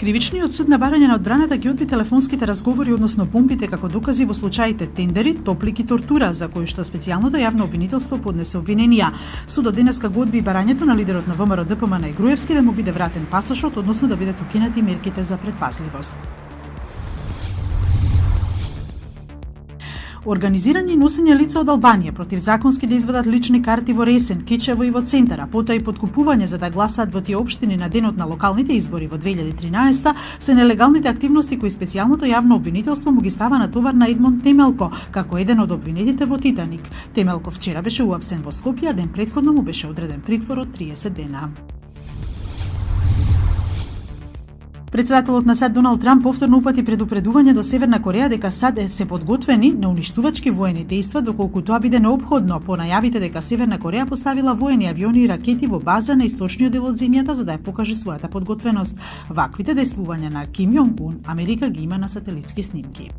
Кривичниот суд на барање на одбраната ги одби телефонските разговори, односно бомбите како докази во случаите Тендери, Топлик и Тортура, за кои што специјалното јавно обвинителство поднесе обвиненија. Судот денеска го одби барањето на лидерот на ВМРО ДПМН Груевски да му биде вратен пасошот, односно да бидат укинати мерките за предпазливост. Организирање и носење лица од Албанија противзаконски да извадат лични карти во Ресен, Кичево и во Центар, а потоа и подкупување за да гласаат во тие општини на денот на локалните избори во 2013 се нелегалните активности кои специјалното јавно обвинителство му ги става на товар на Едмонд Темелко, како еден од обвинетите во Титаник. Темелко вчера беше уапсен во Скопје, а ден претходно му беше одреден притвор од 30 дена. Председателот на САД Доналд Трамп повторно упати предупредување до Северна Кореја дека САД се подготвени на уништувачки воени дејства доколку тоа биде неопходно по најавите дека Северна Кореја поставила воени авиони и ракети во база на источниот дел од земјата за да ја покаже својата подготвеност. Ваквите дејствувања на Ким Јонг Ун Америка ги има на сателитски снимки.